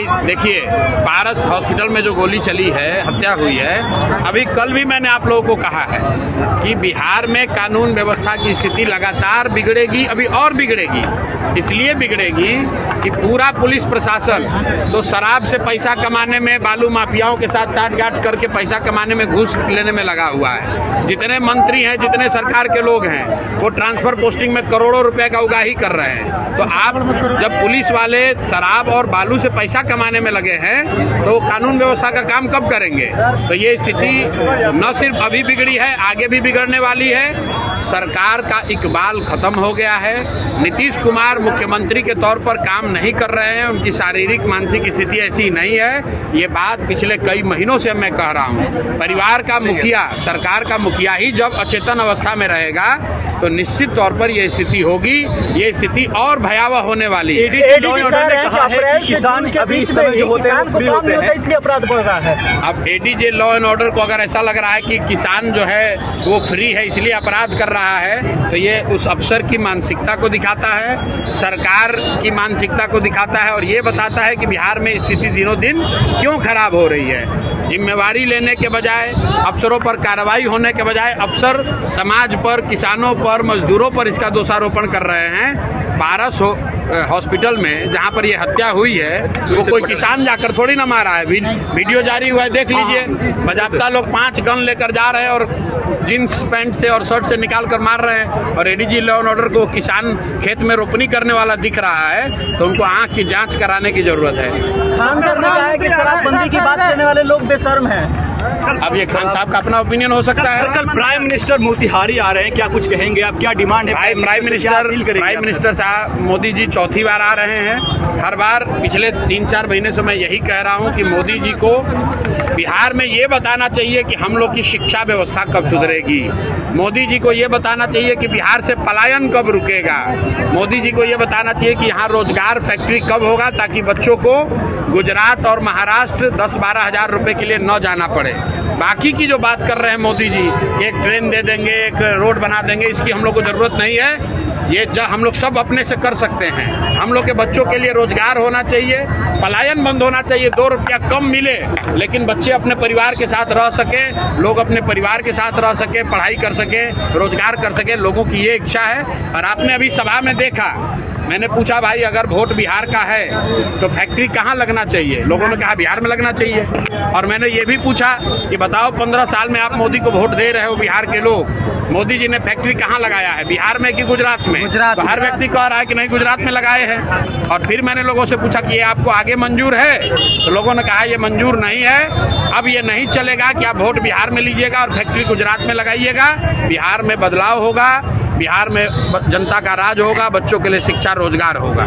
भाई देखिए, पारस हॉस्पिटल में जो गोली चली है, हत्या हुई है, अभी कल भी मैंने आप लोगों को कहा है कि बिहार में कानून व्यवस्था की स्थिति लगातार बिगड़ेगी, अभी और बिगड़ेगी। इसलिए बिगड़ेगी कि पूरा पुलिस प्रशासन तो शराब से पैसा कमाने में, बालू माफियाओं के साथ साठगांठ करके पैसा कमाने में, घूस लेने में लगा हुआ है। जितने मंत्री हैं, जितने सरकार के लोग हैं, वो ट्रांसफर पोस्टिंग में करोड़ों रुपए का उगाही कर रहे हैं। तो आप जब पुलिस वाले शराब और बालू से पैसा कमाने में लगे हैं तो कानून व्यवस्था का काम कब करेंगे? तो ये स्थिति न सिर्फ अभी बिगड़ी है, आगे भी बिगड़ने वाली है। सरकार का इकबाल खत्म हो गया है। नीतीश कुमार मुख्यमंत्री के तौर पर काम नहीं कर रहे हैं, उनकी शारीरिक मानसिक स्थिति ऐसी नहीं है। ये बात पिछले कई महीनों से मैं कह रहा हूँ। परिवार का मुखिया, सरकार का मुखिया ही जब अचेतन अवस्था में रहेगा तो निश्चित तौर पर यह स्थिति होगी। ये स्थिति और भयावह होने वाली है। किसान अभी इस समय जो होते हैं इसलिए अपराध बढ़ रहा है। अब एडीजे लॉ एंड ऑर्डर को अगर ऐसा लग रहा है कि किसान जो है वो फ्री है इसलिए अपराध कर रहा है, तो ये उस अफसर की मानसिकता को दिखाता है, सरकार की मानसिकता को दिखाता है और ये बताता है कि बिहार में स्थिति दिनों दिन क्यों खराब हो रही है। जिम्मेवारी लेने के बजाय, अफसरों पर कार्रवाई होने के बजाय अफसर समाज पर, किसानों पर, मजदूरों पर इसका दोषारोपण कर रहे हैं। पारस हॉस्पिटल में जहां पर ये हत्या हुई है वो कोई किसान जाकर थोड़ी ना मारा है। वीडियो जारी हुआ है, देख लीजिए। बाजाप्ता लोग 5 गन लेकर जा रहे हैं और जींस पैंट से और शर्ट से निकाल कर मार रहे हैं। और एडीजी लॉ एंड ऑर्डर को किसान खेत में रोपनी करने वाला दिख रहा है तो उनको आंख की जांच कराने की जरूरत है। खान साहब ने कहा है कि शराबबंदी की बात करने वाले लोग बेशर्म हैं। अब ये खान साहब का अपना ओपिनियन हो सकता है। कल प्राइम मिनिस्टर मोतिहारी आ रहे हैं, क्या कुछ कहेंगे आप? क्या डिमांड है? प्राइम मिनिस्टर साहब मोदी जी चौथी बार आ रहे हैं। हर बार पिछले 3-4 महीने से मैं यही कह रहा हूं कि मोदी जी को बिहार में ये बताना चाहिए कि हम लोग की शिक्षा व्यवस्था कब सुधरेगी। मोदी जी को ये बताना चाहिए कि बिहार से पलायन कब रुकेगा। मोदी जी को ये बताना चाहिए कि यहाँ रोजगार फैक्ट्री कब होगा ताकि बच्चों को गुजरात और महाराष्ट्र 10-12 हज़ार रुपए के लिए न जाना पड़े। बाकी की जो बात कर रहे हैं मोदी जी, एक ट्रेन दे देंगे, एक रोड बना देंगे, इसकी हम लोग को जरूरत नहीं है। ये हम लोग सब अपने से कर सकते हैं। हम लोग के बच्चों के लिए रोजगार होना चाहिए, पलायन बंद होना चाहिए। 2 रुपया कम मिले लेकिन बच्चे अपने परिवार के साथ रह सके, लोग अपने परिवार के साथ रह सके, पढ़ाई कर सके, रोजगार कर सके। लोगों की ये इच्छा है। और आपने अभी सभा में देखा, मैंने पूछा भाई अगर वोट बिहार का है तो फैक्ट्री कहाँ लगना चाहिए? लोगों ने कहा बिहार में लगना चाहिए। और मैंने ये भी पूछा कि बताओ 15 साल में आप मोदी को वोट दे रहे हो, बिहार के लोग, मोदी जी ने फैक्ट्री कहाँ लगाया है, बिहार में कि गुजरात में? तो हर व्यक्ति कह रहा है कि नहीं गुजरात में लगाए हैं। और फिर मैंने लोगों से पूछा कि ये आपको आगे मंजूर है? तो लोगों ने कहा ये मंजूर नहीं है। अब ये नहीं चलेगा कि आप वोट बिहार में लीजिएगा और फैक्ट्री गुजरात में लगाइएगा। बिहार में बदलाव होगा, बिहार में जनता का राज होगा, बच्चों के लिए शिक्षा रोजगार होगा।